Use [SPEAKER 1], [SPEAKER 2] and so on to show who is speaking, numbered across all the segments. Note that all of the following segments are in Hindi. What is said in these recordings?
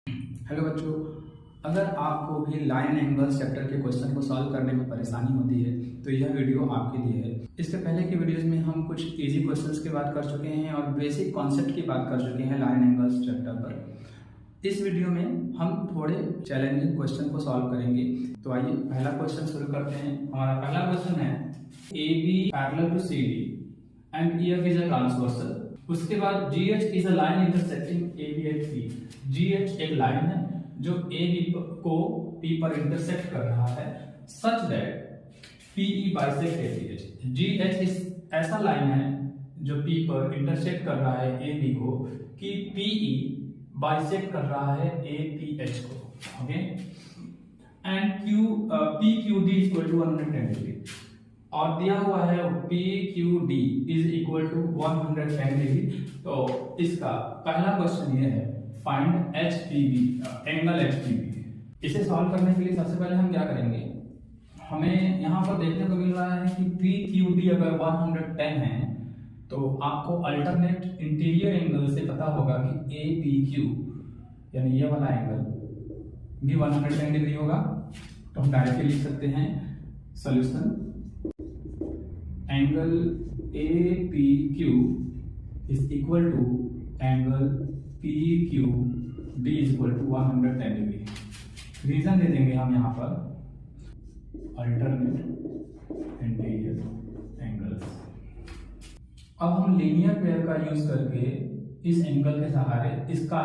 [SPEAKER 1] हेलो बच्चों, अगर आपको भी लाइन एंगल्स चैप्टर के क्वेश्चन को सॉल्व करने में परेशानी होती है तो यह वीडियो आपके लिए है। इससे पहले की वीडियोस में हम कुछ इजी क्वेश्चंस की बात कर चुके हैं और बेसिक कॉन्सेप्ट की बात कर चुके हैं लाइन एंगल्स चैप्टर पर। इस वीडियो में हम थोड़े चैलेंजिंग क्वेश्चन को सॉल्व करेंगे। तो आइए पहला क्वेश्चन शुरू करते हैं। हमारा पहला क्वेश्चन है A B parallel to C D and EF is a transversal. उसके बाद GH is a line intersecting AB at P। GH एक लाइन है जो AB को P पर इंटरसेक्ट कर रहा है such that PE bisect APH। GH इस ऐसा लाइन है जो P पर इंटरसेक्ट कर रहा है AB को कि PE बाइसेक्ट कर रहा है APH को। Okay, and PQD is equal to 110 degree और दिया हुआ है PQD is equal to 110 degree. तो इसका पहला क्वेश्चन ये है फाइंड HPB, एंगल HPB। इसे सॉल्व करने के लिए सबसे पहले हम क्या करेंगे, हमें यहाँ पर देखने को मिल रहा है कि PQD अगर 110 है तो आपको अल्टरनेट इंटीरियर एंगल से पता होगा कि APQ यानी ये वाला एंगल भी 110 डिग्री होगा। तो हम डायरेक्टली लिख सकते हैं solution angle APQ is equal to angle PQD is equal to 110 degree. Reason दे देंगे हम यहाँ पर अल्टरनेट इंटीरियर एंगल्स। अब हम लीनियर पेयर का यूज करके इस एंगल के सहारे इसका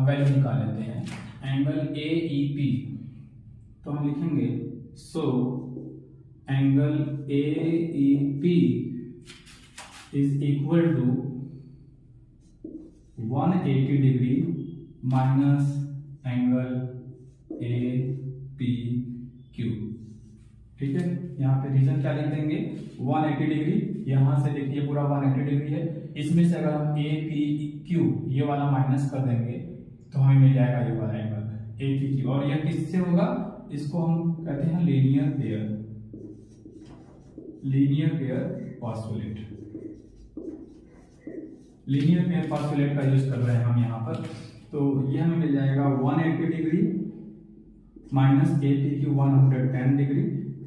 [SPEAKER 1] वैल्यू निकाल लेते हैं। एंगल AEP तो हम लिखेंगे so angle AEP is equal to 180 degree minus angle APQ। ठीक है, यहाँ पे रीजन क्या लिख देंगे 180 डिग्री। यहाँ से देखिए पूरा 180 डिग्री है, इसमें से अगर हम APQ ये वाला माइनस कर देंगे तो हमें मिल जाएगा ये वाला एंगल APQ। और यह किससे होगा, इसको हम कहते हैं linear pair, linear pair postulate. Linear pair postulate का यूज कर रहे हैं हम यहाँ पर। तो यह हमें मिल जाएगा 180 degree minus APQ 110 degree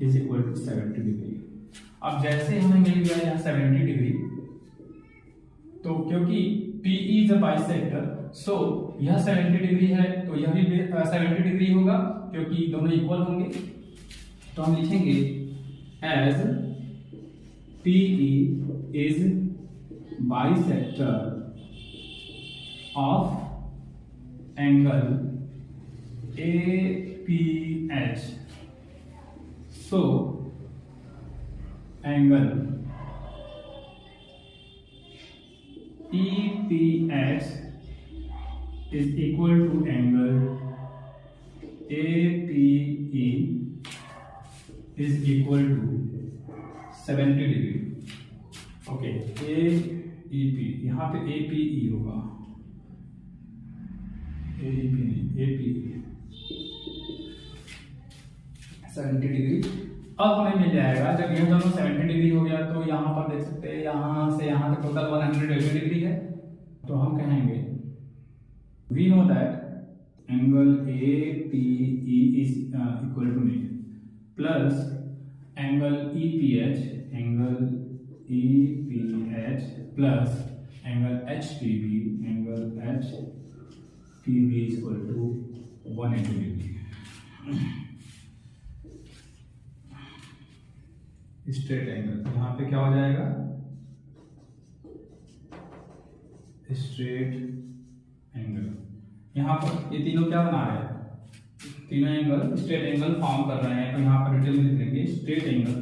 [SPEAKER 1] is equal to 70 degree. अब जैसे हमें मिल गया यहाँ 70 डिग्री, तो क्योंकि PE इज अ बाइसेक्टर सो यह 70 डिग्री है तो यह भी 70 डिग्री होगा क्योंकि दोनों इक्वल होंगे। तो हम लिखेंगे as PE is bisector of angle APH. So angle EPH is equal to angle APE is equal to 70 degree. Okay, AEP यहाँ पे APE होगा, AEP नहीं APE 70 डिग्री। अब हमें मिल जाएगा जब ये दोनों 70 डिग्री हो गया तो यहाँ पर देख सकते हैं यहाँ से यहाँ तक टोटल 180 डिग्री है। तो हम कहेंगे we know that angle APE is equal to नहीं plus angle EPH plus angle HPB is equal to 180 degree. Straight angle यहाँ पे क्या हो जाएगा, स्ट्रेट एंगल। यहाँ पर ये तीनों क्या बना रहे हैं, तीनों एंगल स्ट्रेट एंगल फॉर्म कर रहे हैं। तो यहाँ पर डिटेल में लिख देंगे स्ट्रेट एंगल।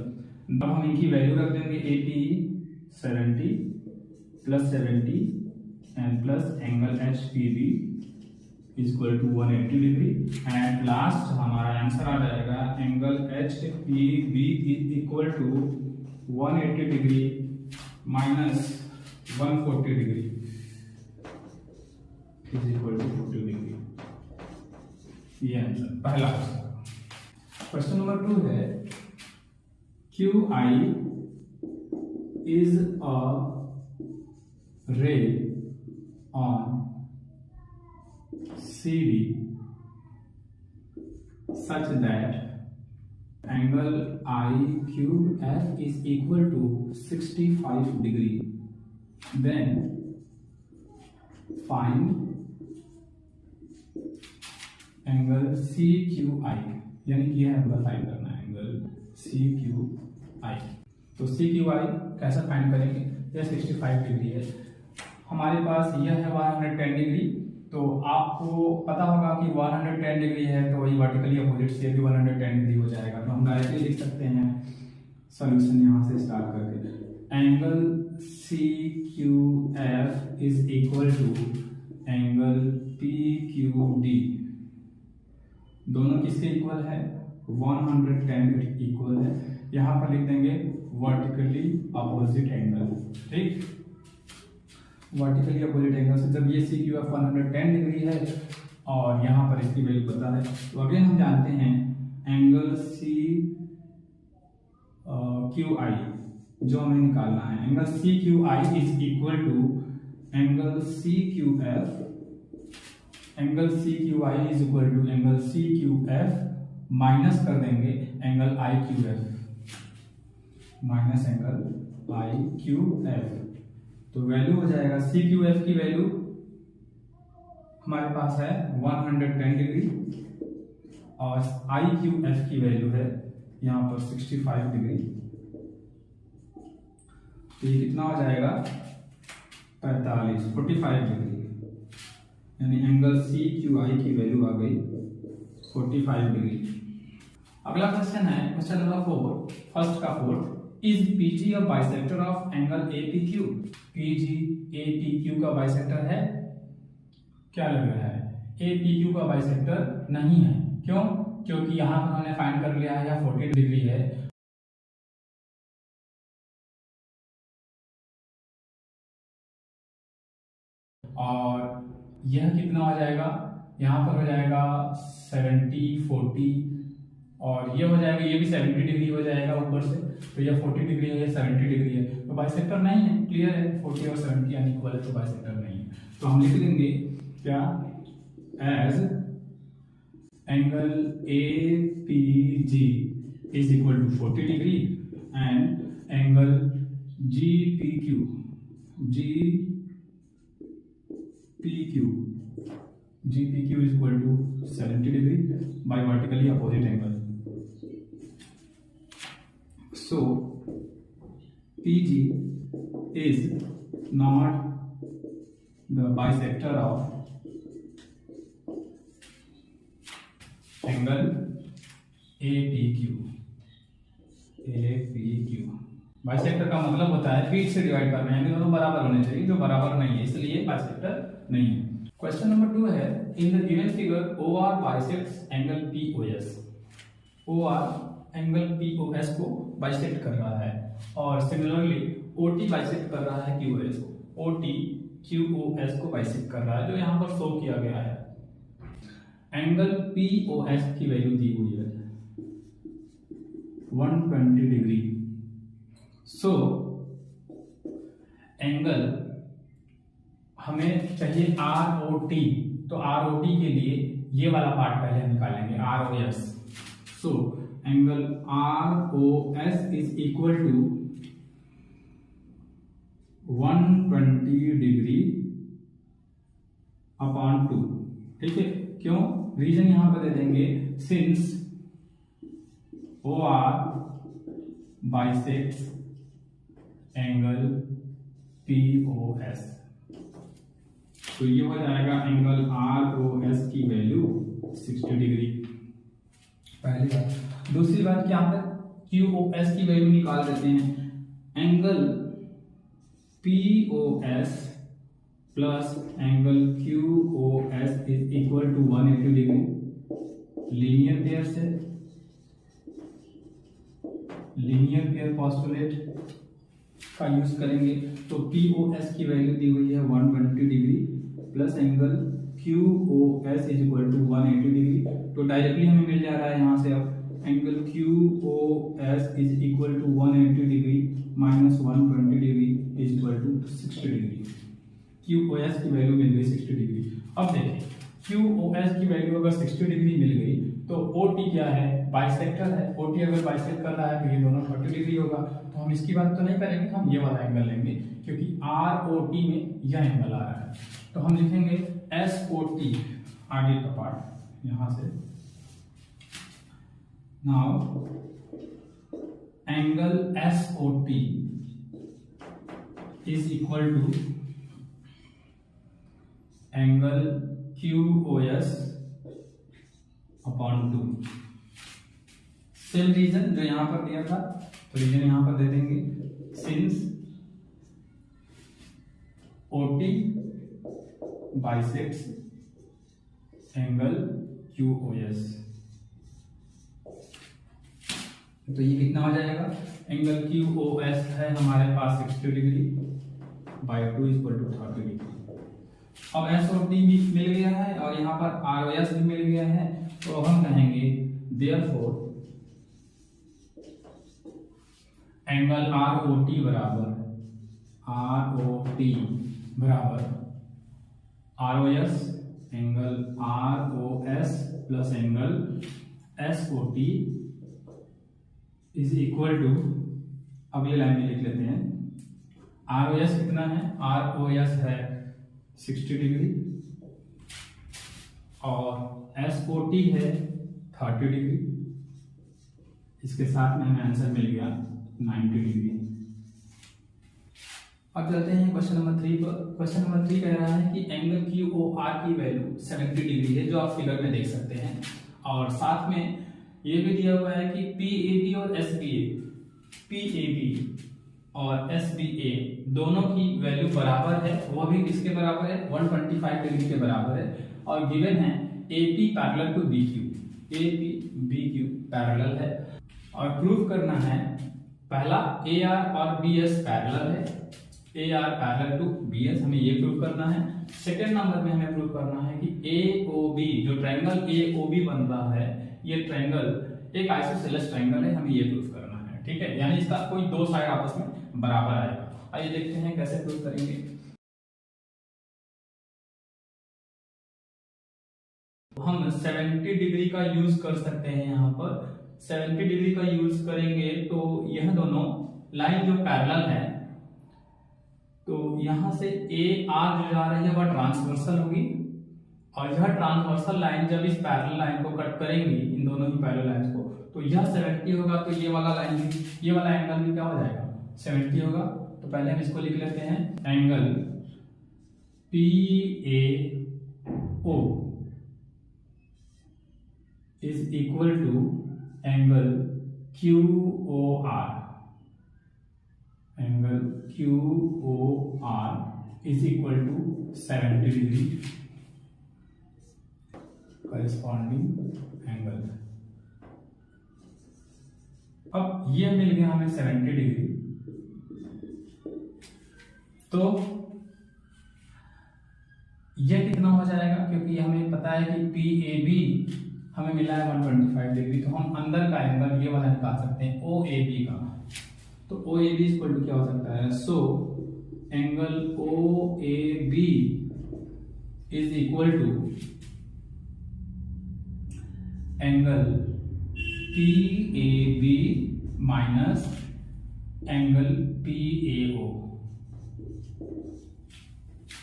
[SPEAKER 1] अब हम इनकी वैल्यू रख देंगे APE 70 plus 70 and plus angle HPB is equal to 180 degree and last हमारा आंसर आ जाएगा angle HPB is equal to 180 degree minus 140 degree is equal to 40 degree. ये आंसर पहला क्वेश्चन नंबर 2 है QI is a ray on CD such that angle IQF is equal to 65 degree, then find angle CQI, यानी कि यह एंगल फाइंड करना है, एंगल CQI। तो CQI कैसा फाइंड करेंगे? यह 65 डिग्री है, हमारे पास यह है 110 डिग्री। तो आपको पता होगा कि 110 डिग्री है तो वही वर्टिकली अपोजिट से भी 110 डिग्री हो जाएगा। तो हम डायरेक्टली लिख सकते हैं सॉल्यूशन यहाँ से स्टार्ट करके, angle CQF is equal to angle PQD। दोनों किसके इक्वल है? 110 इक्वल है। यहाँ पर लिख देंगे वर्टिकली अपोजिट एंगल, ठीक। वर्टिकली अपोजिट एंगल से जब ये CQF 110 डिग्री है और यहाँ पर इसकी वैल्यू पता है, तो अगेन हम जानते हैं एंगल CQI जो हमें निकालना है, angle CQI is equal to angle CQF। Angle CQI is equal to angle CQF minus कर देंगे angle IQF, minus angle IQF। तो वैल्यू हो जाएगा CQF की वैल्यू हमारे पास है 110 डिग्री और IQF की वैल्यू है यहाँ पर 65 डिग्री। तो ये कितना हो जाएगा? 45 डिग्री, यानी एंगल CQI की वैल्यू आ गई 45 डिग्री। अगला क्वेश्चन है क्वेश्चन नंबर 4, फर्स्ट का 4, is PG a bisector of angle APQ। PG APQ का बाइसेक्टर है? क्या लग रहा है? APQ का बाइसेक्टर नहीं है। क्यों? क्योंकि यहां पर हमने फाइंड कर लिया है 40 डिग्री है और यह कितना हो जाएगा? यहाँ पर हो जाएगा 70 40 और ये हो जाएगा, ये भी 70 डिग्री हो जाएगा ऊपर से। तो यह 40 डिग्री है, ये 70 डिग्री है, तो बाइसेक्टर नहीं है। क्लियर है? 40 और 70 अनइक्वल है तो बाइसेक्टर नहीं है। तो हम लिख देंगे क्या? As angle APG is equal to 40 degree and angle GPQ is equal to 70 degree by vertically opposite angle. So PG is not the bisector of angle APQ। Bisector का मतलब होता है फीट से डिवाइड करना है, दोनों बराबर होने चाहिए, जो बराबर नहीं है इसलिए बाइसेक्टर नहीं है। क्वेश्चन नंबर 2 है, in the given figure OR bisects angle POS। OR angle POS को बाइसेक्ट कर रहा है और सिमिलरली OT बाइसेक्ट कर रहा है QOS को। OT QOS को बाइसेक्ट कर रहा है, जो यहाँ पर शो किया गया है। एंगल POS की वैल्यू दी हुई है 120 डिग्री। सो एंगल हमें चाहिए ROT, तो ROT के लिए ये वाला पार्ट पहले निकालेंगे, ROS। So angle ROS is equal to 120 degree upon 2। ठीक है? क्यों? रीजन यहां पर दे देंगे, since OR bisects angle POS। तो ये हो जाएगा एंगल ROS की वैल्यू 60 डिग्री, पहली बात। दूसरी बात, क्या पर QOS की वैल्यू निकाल देते हैं। Angle POS plus angle QOS is equal to 180 degree. Linear pair से, लीनियर पेयर पोस्टुलेट का यूज करेंगे। तो POS की वैल्यू दी हुई है 120 degree plus angle QOS is equal to 180 degree. तो डायरेक्टली हमें मिल जा रहा है यहाँ से अब angle QOS is equal to 180 degree minus 120 degree is equal to 60 degree. QOS की वैल्यू मिल गई 60 डिग्री। अब देखिए QoS की वैल्यू अगर 60 डिग्री मिल गई तो OT क्या है, बाइसेक्टर है। OT अगर बाइसेक्ट कर रहा है तो ये दोनों 30 डिग्री होगा। तो हम इसकी बात तो नहीं करेंगे, हम ये वाला एंगल लेंगे क्योंकि ROT में यह एंगल आ रहा है। तो हम लिखेंगे SOT, आगे का पार्ट यहां से। Now angle SOT is equal to angle QoS upon 2। Same reason जो यहां पर दिया था तो रीजन यहां पर दे देंगे, since OT bisects angle QoS। तो ये कितना हो जाएगा, एंगल QoS है हमारे पास 60 degree by 2 equal to 30 degree. अब SOT भी मिल गया है और यहाँ पर ROS भी मिल गया है, तो हम कहेंगे देयरफॉर एंगल ROT बराबर ROS angle ROS plus angle SOT is equal to, अगली लाइन में लिख लेते हैं, ROS कितना है, ROS है 60 डिग्री और SOT है 30 डिग्री। इसके साथ में हमें आंसर मिल गया 90 डिग्री। अब चलते हैं क्वेश्चन नंबर 3 पर। क्वेश्चन नंबर 3 कह रहा है कि एंगल QOR की वैल्यू 70 डिग्री है, जो आप फिगर में देख सकते हैं, और साथ में ये भी दिया हुआ है कि PAB और SBA दोनों की वैल्यू बराबर है, वो भी किसके बराबर है, 125 डिग्री के बराबर है, और गिवन है AP parallel to BQ, AP BQ parallel है, और प्रूव करना है पहला AR और BS पैरेलल है, AR पैरेलल टू BS, हमें ये प्रूव करना है। सेकेंड नंबर में हमें प्रूव करना है कि AOB, जो ट्रायंगल AOB बन रहा है, ये ट्रायंगल एक आइसोसेलेस ट्रायंगल है, हमें ये प्रूव करना है। ठीक है, यानी इसका कोई दो साइड आपस में बराबर आएगा। आइए देखते हैं कैसे प्रूव करेंगे। हम 70 डिग्री का यूज कर सकते हैं। यहाँ पर 70 डिग्री का यूज करेंगे तो यह दोनों लाइन जो पैरेलल है, तो यहां से AR जो जा रही है वह ट्रांसवर्सल होगी, और यह ट्रांसवर्सल लाइन जब इस पैरेलल लाइन को कट करेंगी, इन दोनों ही पैरेलल लाइंस को, तो यह 70 होगा, तो ये वाला लाइन भी, ये वाला एंगल भी क्या हो जाएगा, 70 होगा। तो पहले हम इसको लिख लेते हैं, angle PAO is equal to angle QOR, angle QOR is equal to 70 degree corresponding angle. अब ये मिल गया हमें 70 डिग्री, तो ये कितना हो जाएगा, क्योंकि हमें पता है कि PAB हमें मिला है 125 डिग्री, तो हम अंदर का एंगल ये वाला निकाल सकते हैं OAB का। तो OAB इक्वल टू क्या हो सकता है, so angle OAB is equal to angle PAB minus angle PAO।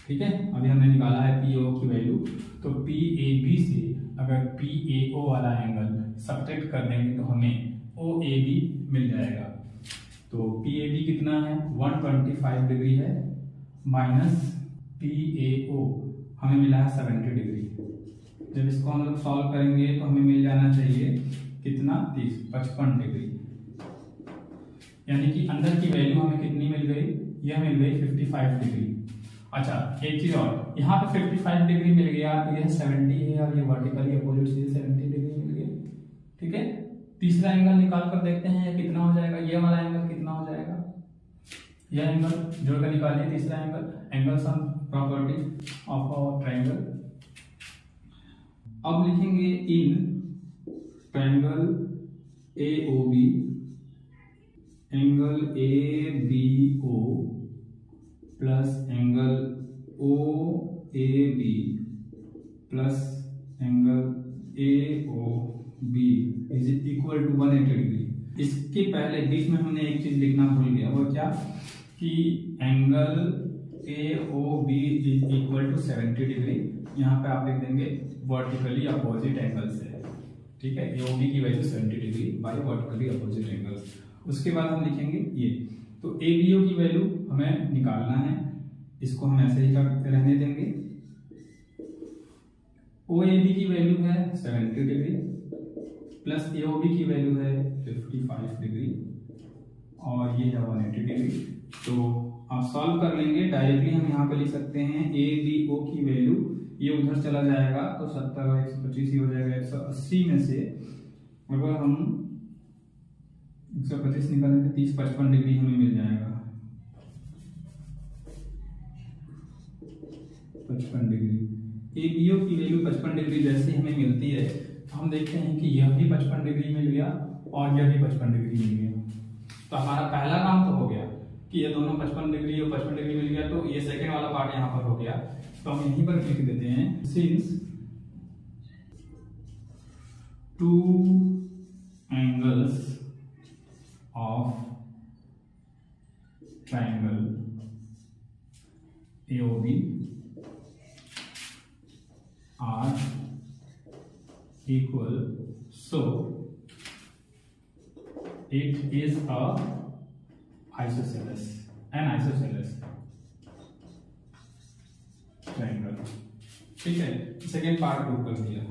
[SPEAKER 1] ठीक है, अभी हमने निकाला है PAO की वैल्यू, तो PAB से अगर PAO वाला एंगल सब्ट्रैक्ट कर देंगे तो हमें OAB मिल जाएगा। तो PAB कितना है, 125 डिग्री है, माइनस PAO हमें मिला है 70 डिग्री। जब इसको हम लोग सॉल्व करेंगे तो हमें मिल जाना चाहिए कितना, 55 डिग्री, यानी कि अंदर की वैल्यू हमें कितनी मिल गई, यह मिल गई 55 डिग्री। अच्छा, एक चीज और, यहाँ पे 55 डिग्री मिल गया, तो यह 70 है और ये वर्टिकली अपोजिट से 70 डिग्री मिल गया। ठीक है, तीसरा एंगल निकाल कर देखते हैं ये कितना हो जाएगा, ये वाला एंगल कितना हो जाएगा, यह एंगल जोड़कर निकालिए तीसरा angle, angle sum property of a triangle. अब लिखेंगे in triangle AOB angle ABO plus angle OAB plus angle A O B is equal to 180 degree. इसके पहले बीच में हमने एक चीज लिखना भूल गया, वो क्या कि angle A O B is equal to 70 degree. यहाँ पे आप लिख देंगे वर्टिकली अपोजिट एंगल से, ठीक है, ए ओ बी की value 70 degree by vertically opposite angles. उसके बाद हम लिखेंगे ये, तो ए बी ओ की वैल्यू हमें निकालना है, इसको हम ऐसे ही रहने देंगे। ओ ए बी की वैल्यू है 70 डिग्री प्लस ए ओ बी की वैल्यू है 55 डिग्री और ये है 180 डिग्री। तो आप सॉल्व कर लेंगे, डायरेक्टली हम यहाँ पे लिख सकते हैं ए बी ओ की वैल्यू, ये उधर चला जाएगा तो 70 और 125 ही हो जाएगा। 180 में से अगर हम 125 निकालेंगे 30-55 डिग्री हमें मिल जाएगा, 55 डिग्री। ए बी ओ की वैल्यू 55 डिग्री जैसे हमें मिलती है तो हम देखते हैं कि यह भी 55 डिग्री मिल गया और यह भी 55 डिग्री मिल गया। तो हमारा पहला काम तो हो गया कि ये दोनों 55 डिग्री और 55 डिग्री मिल गया, तो ये सेकेंड वाला पार्ट यहाँ पर हो गया। तो हम यहीं पर लिख देते हैं, since to angles of triangle AOB are equal, so it is a isosceles, an isosceles triangle। ठीक है, सेकेंड पार्ट प्रूव कर दिया।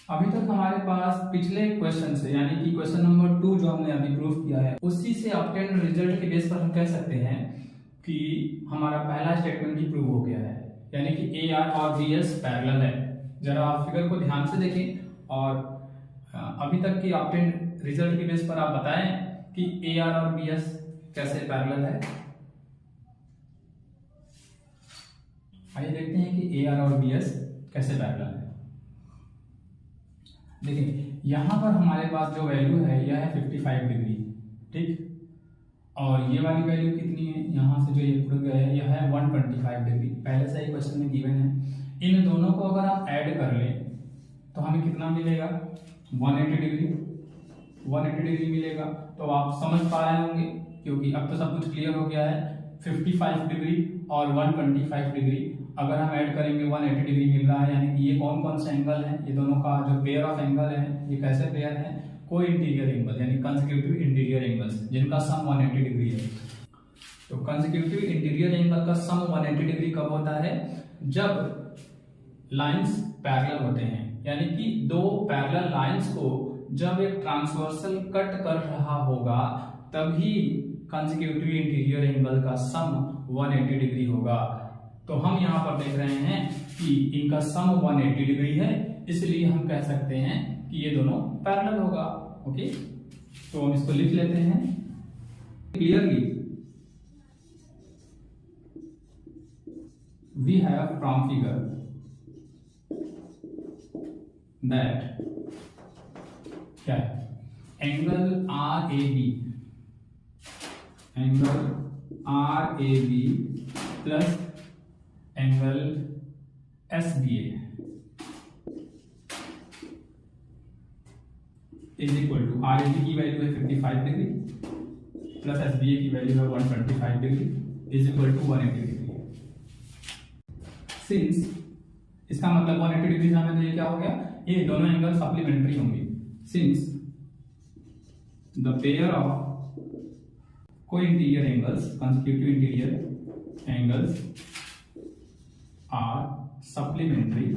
[SPEAKER 1] अभी तक हमारे पास पिछले क्वेश्चन से, यानी कि क्वेश्चन नंबर 2 जो हमने अभी प्रूव किया है, उसी से ऑब्टेन्ड रिजल्ट के बेस पर हम कह सकते हैं कि हमारा पहला स्टेटमेंट भी प्रूव हो गया है, यानी कि ए आर और बी एस पैरेलल है। जरा आप फिगर को ध्यान से देखें और अभी तक की ऑब्टेन्ड रिजल्ट के बेस पर आप बताएं कि ए आर और बी एस कैसे पैरेलल है। आइए देखते हैं कि ए आर और बी एस कैसे पैरेलल है। देखिए यहां पर हमारे पास जो वैल्यू है यह है 55 डिग्री, ठीक, और ये वाली वैल्यू कितनी है, यहाँ से जो ये उड़ गया है यह है 125 डिग्री, पहले से ही क्वेश्चन में गिवन है। इन दोनों को अगर आप ऐड कर लें तो हमें कितना मिलेगा, 180 डिग्री, 180 डिग्री मिलेगा। तो आप समझ पा रहे होंगे क्योंकि अब तो सब कुछ क्लियर हो गया है। 55 डिग्री और 125 डिग्री अगर हम ऐड करेंगे 180 डिग्री मिल रहा है, यानी कि ये कौन कौन से एंगल हैं, ये दोनों का जो पेयर ऑफ एंगल है ये कैसे पेयर है, को इंटीरियर एंगल यानी कंसेक्यूटिव इंटीरियर एंगल्स जिनका सम 180 डिग्री है। तो कंसेक्यूटिव इंटीरियर एंगल का सम 180 डिग्री कब होता है, जब लाइंस पैरेलल होते हैं, यानी कि दो पैरेलल लाइंस को जब एक ट्रांसवर्सल कट कर रहा होगा तभी कंसेक्यूटिव इंटीरियर एंगल का सम 180 डिग्री होगा। तो हम यहाँ पर देख रहे हैं कि इनका सम 180 डिग्री है, इसलिए हम कह सकते हैं कि ये दोनों पैरेलल होगा। ओके, तो हम इसको लिख लेते हैं clearly. We have from figure that क्या है, angle R A B, angle R A B plus angle S B A is equal to, R A B की वैल्यू है 55 degree plus S B A की वैल्यू है 125 degree is equal to 180 degree. Since इसका मतलब 180 डिग्री हमें तो ये क्या हो गया, ये दोनों एंगल सप्लीमेंट्री होंगे। Since the pair of co interior angles, consecutive interior angles are supplementary,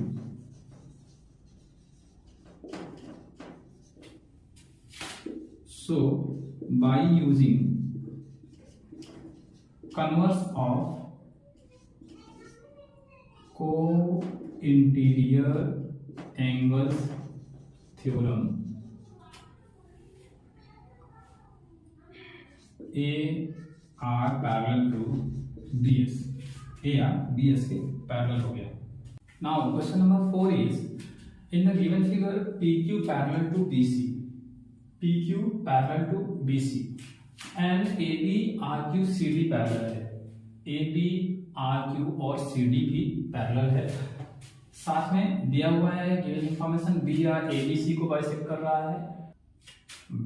[SPEAKER 1] so by using converse of co-interior angles theorem, A R parallel to BS, A R BS के parallel हो गया। Now question number 4 is, in the given figure PQ parallel to BC, PQ parallel to BC and AB RQ CD parallel है, AB RQ और CD भी parallel है। साथ में दिया हुआ है given information B R ABC को बाइसेक्ट कर रहा है,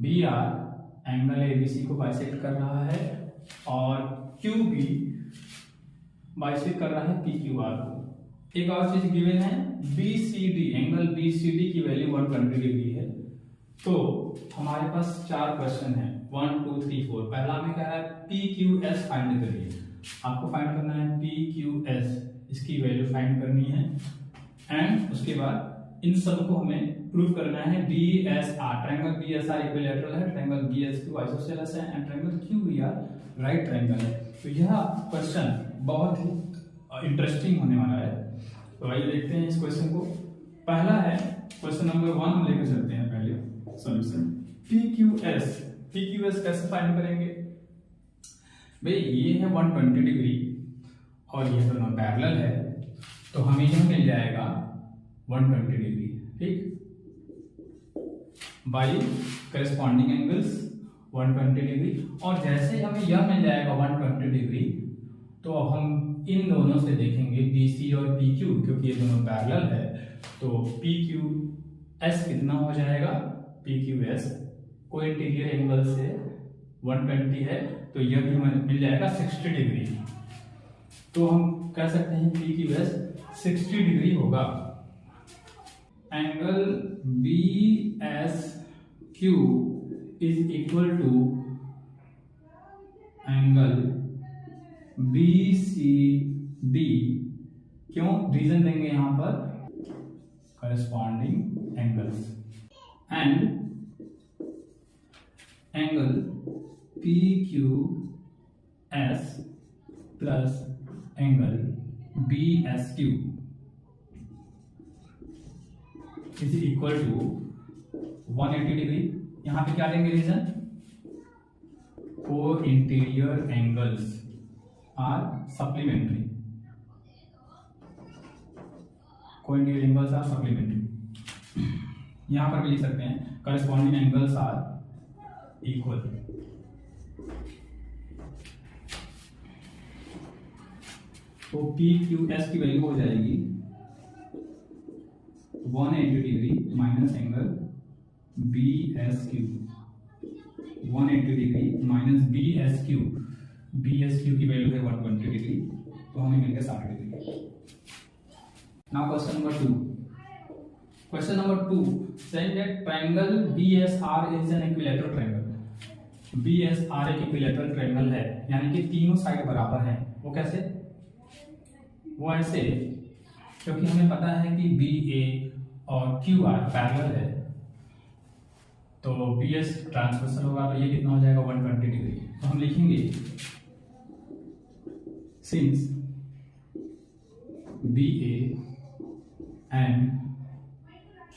[SPEAKER 1] बी आर एंगल एबीसी को बाइसेक्ट कर रहा है और क्यू बी बाइसेक्ट कर रहा है पी क्यू आर को। एक और चीज गिवन है B C D, angle B C D की वैल्यू 120 डिग्री है। तो हमारे पास 4 क्वेश्चन है 1 2 3 4। पहला हमें कह रहा है पी क्यू एस फाइंड करिए, आपको फाइंड करना है पी क्यू एस, इसकी वैल्यू फाइंड करनी है एंड उसके बाद इन सब को हमें प्रूव करना है B S R, triangle B S R equilateral है, triangle B S Q isosceles है and triangle Q B R right triangle है। तो यह क्वेश्चन बहुत ही इंटरेस्टिंग होने वाला है। तो आइए देखते हैं इस क्वेश्चन को। पहला है क्वेश्चन नंबर 1 हम लेकर चलते हैं पहले सॉल्यूशन। पी क्यू एस कैसे फाइंड करेंगे भाई, ये है 120 डिग्री और ये दोनों पैरेलल है, तो हमें यह मिल जाएगा 120 डिग्री, ठीक, बाई करेस्पॉन्डिंग एंगल्स 120 डिग्री। और जैसे हमें यह मिल जाएगा 120 डिग्री, तो अब हम इन दोनों से देखेंगे BC और PQ, क्योंकि ये दोनों पैरेलल है, तो PQS कितना हो जाएगा, PQS को इंटीरियर एंगल से 120 है तो यह भी मिल जाएगा 60 डिग्री। तो हम कह सकते हैं PQS 60 डिग्री होगा। Angle BSQ is equal to angle BCD, क्यों, रीजन देंगे यहां पर corresponding angles, and angle PQS plus angle BSQ is equal to 180 degree. यहां पे क्या देंगे reason, co interior angles are supplementary, co interior angles are supplementary. यहां पर भी लिख सकते हैं करस्पॉन्डिंग एंगल्स आर इक्वल। तो PQS की वैल्यू हो जाएगी 180 degree minus angle BSQ, 180 degree minus BSQ की वैल्यू है 120 डिग्री, तो हमें मिल गया 60 degree. Now question number 2। Question number 2 saying that triangle BSR is an equilateral triangle. BSR एक इक्विलैटरल ट्रायंगल है, यानी कि तीनों साइड बराबर है। वो कैसे, वो ऐसे, क्योंकि हमें पता है कि BA और QR पैरेलल है, तो BS ट्रांसवर्सल होगा, तो ये कितना हो जाएगा 120 डिग्री। तो हम लिखेंगे सिंस BA एंड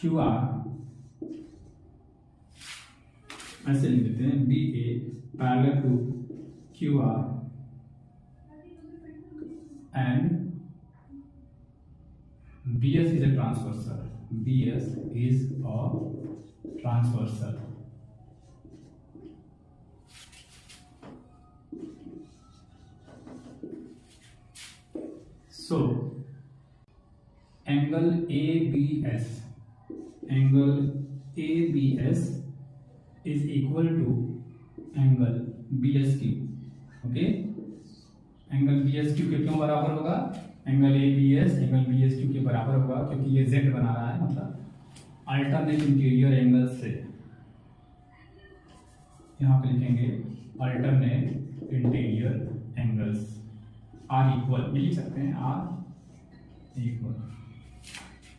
[SPEAKER 1] QR, ऐसे लिख देते हैं BA parallel to QR and BS is a transversal. BS is a transversal. So, angle ABS is equal to angle BSQ. Okay? Angle BSQ के क्यों बराबर होगा, एंगल ABS एंगल BSQ के बराबर होगा, क्योंकि ये Z बना रहा है, मतलब अल्टरनेट इंटीरियर एंगल से। यहाँ पे लिखेंगे alternate interior angles are equal, ये लिख सकते हैं आर इक्वल।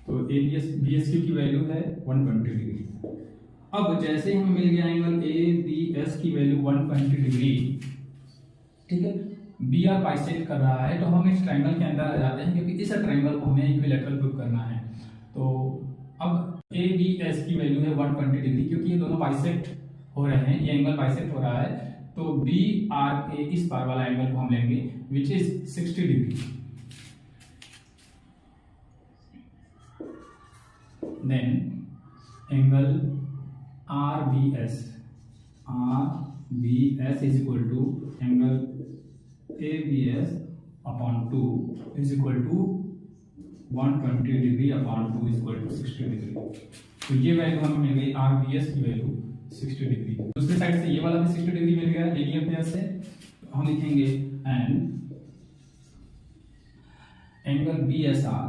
[SPEAKER 1] तो BSQ की वैल्यू है 120 डिग्री। अब जैसे हमें मिल गया एंगल ABS की वैल्यू 120 डिग्री, ठीक है, BR बाइसेक्ट कर रहा है, तो हम इस ट्रायंगल के अंदर आ जाते हैं, क्योंकि इस ट्रायंगल को हमें इक्विलैटरल प्रूव करना है। तो अब ABS की वैल्यू है 120 डिग्री, क्योंकि ये दोनों बाइसेक्ट हो रहे हैं, ये एंगल बाइसेक्ट हो रहा है, तो BR के इस पार वाला एंगल को हम लेंगे which is 60 degree. Then angle RBS is equal to angle ABS upon 2 is equal to 120 degree upon 2 equal to 60 degree. तो ये वैल्यू हमें मिल गई RBS की वैल्यू 60 डिग्री। दूसरी साइड से ये वाला भी 60 डिग्री मिल गया लीनियर पेयर से। तो हम लिखेंगे and angle BSR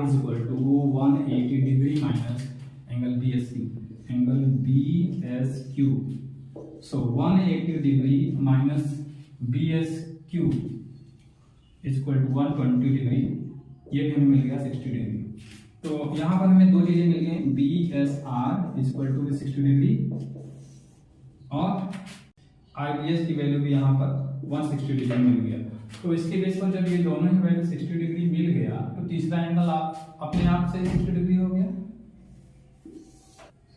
[SPEAKER 1] is equal to 180 degree minus angle BSQ। So 180 degree minus BSQ is equal to 120 degree. ये भी हमें मिल गया 60 डिग्री। तो यहाँ पर हमें दो चीजें मिल गई, BSR is equal to 60 degree और IBS की वैल्यू भी यहाँ पर 160 डिग्री मिल गया। तो इसके बेस पर जब ये दोनों ही वैल्यू 60 डिग्री मिल गया तो तीसरा एंगल अपने आप से 60 डिग्री हो गया।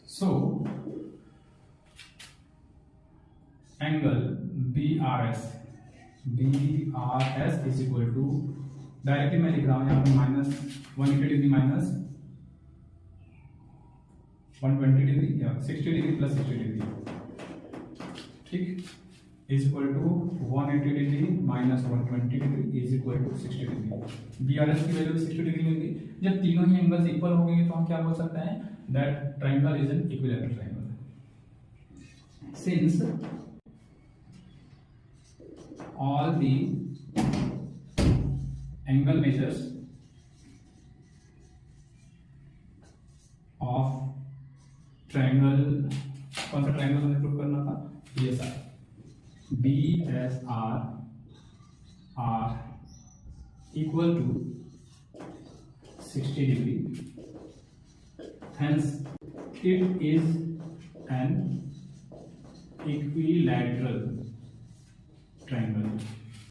[SPEAKER 1] So angle BRS is equal to, directly मैं लिख रहा हूं यहाँ पे माइनस 180 डिग्री माइनस 120 डिग्री या 60 डिग्री प्लस 60 डिग्री, ठीक, is equal to 180 degree minus 120 degree is equal to 60 degree. BRS की वैल्यू 60 डिग्री मिल गई। जब तीनों ही एंगल्स इक्वल हो गए तो हम क्या बोल सकते हैं, that triangle is an equilateral triangle. Since all the angle measures of triangle, कौन सा ट्रायंगल हमें प्रूव करना था, BSR are equal to 60 degree, hence it is an equilateral triangle.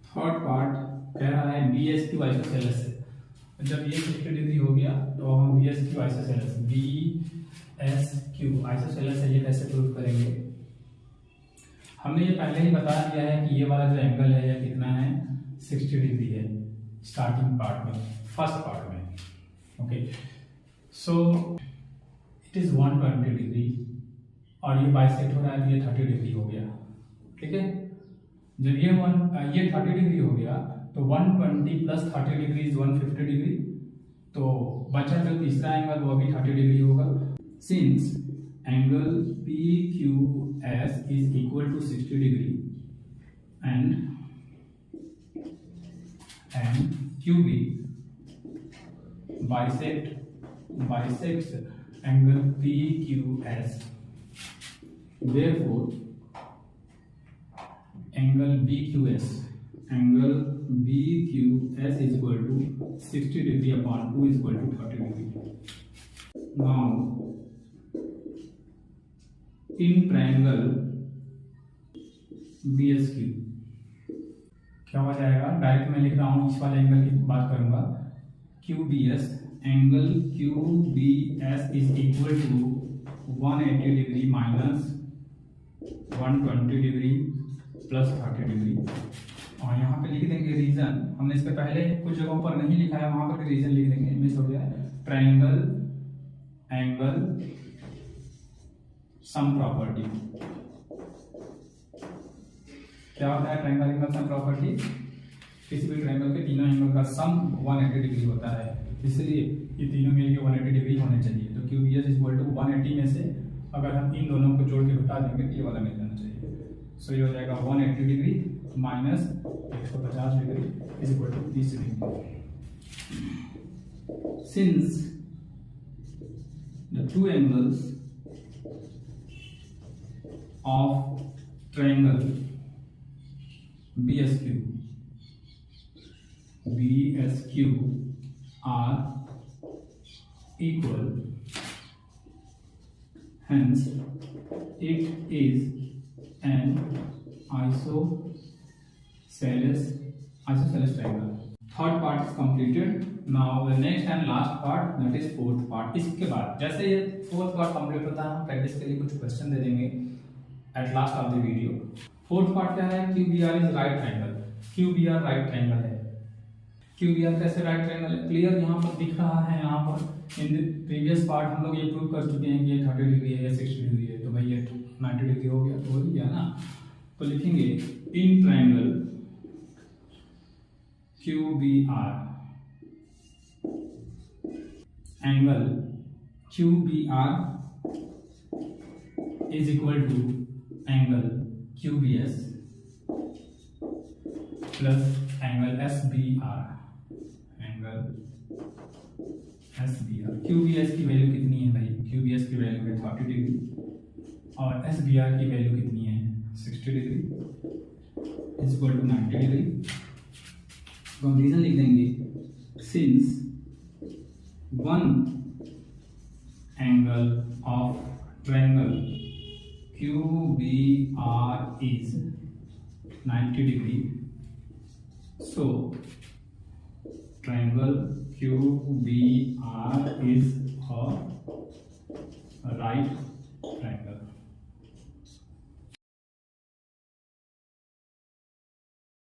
[SPEAKER 1] Third part कह रहा है BSQ आइसोसेलेस से। जब ये 60 डिग्री हो गया तो हम BSQ आइसोसेलेस से ये कैसे प्रूव करेंगे। हमने ये पहले ही बता दिया है कि ये वाला जो एंगल है ये कितना है, 60 डिग्री है स्टार्टिंग पार्ट में, फर्स्ट पार्ट में। Okay, so it is 120 degree और ये बाइसेक्ट हो रहा है तो ये 30 डिग्री हो गया, ठीक है। जब ये 30 डिग्री हो गया तो 120 प्लस 30 डिग्री इज 150 डिग्री, तो बचा जो तीसरा एंगल वो भी 30 डिग्री होगा। Since angle PQS is equal to 60 degree and QB bisects angle PQS, therefore angle BQS is equal to 60 degree upon 2 is equal to 30 degree. Now in triangle BSQ क्या हो जाएगा, डायरेक्ट मैं लिख रहा हूँ, इस वाले एंगल की बात करूंगा, QBS angle QBS is equal to 180 degree minus 120 degree plus 30 degree. और यहाँ पे लिख देंगे रीजन, हमने इसके पहले कुछ जगहों पर नहीं लिखा है, वहां पर भी रीजन लिख देंगे, मिस हो गया है। ट्रायंगल एंगल सम प्रॉपर्टी, क्या होता है ट्रायंगल एंगल सम प्रॉपर्टी, किसी भी ट्रायंगल के तीनों एंगल का सम 180 डिग्री होता है, इसलिए ये तीनों मिलकर 180 डिग्री होने चाहिए। तो QBS इज इक्वल टू 180 में से अगर हम इन दोनों को जोड़ के घटा देंगे तो ये वाला मिल जाना चाहिए। सो ये हो जाएगा 180 degree minus 150 degree is equal to 30 degree. Since the two angles of triangle BSQ are equal, hence it is an isosceles triangle. Third part is completed. Now the next and last part, that is fourth part. इसके बाद जैसे ये fourth part complete होता है, हम प्रैक्टिस के लिए कुछ क्वेश्चन दे देंगे at last of the video. Fourth part क्या है, QBR is right triangle. QBR right triangle है। QBR कैसे राइट ट्रायंगल है, क्लियर यहाँ पर दिख रहा है। यहाँ पर इन प्रीवियस पार्ट हम लोग ये प्रूव कर चुके हैं कि ये 30 डिग्री है या 60 डिग्री है, तो भाई ये 90 डिग्री हो गया, तो हो गया ना। तो लिखेंगे in triangle QBR angle QBR is equal to angle QBS plus angle SBR, angle SBR। QBS की वैल्यू कितनी है भाई? QBS की वैल्यू है 30 डिग्री और SBR की वैल्यू कितनी है? 60 degree is equal to 90 degree. तो हम रीजन लिख देंगे, since one angle of triangle QBR is 90 degree, so triangle QBR is a right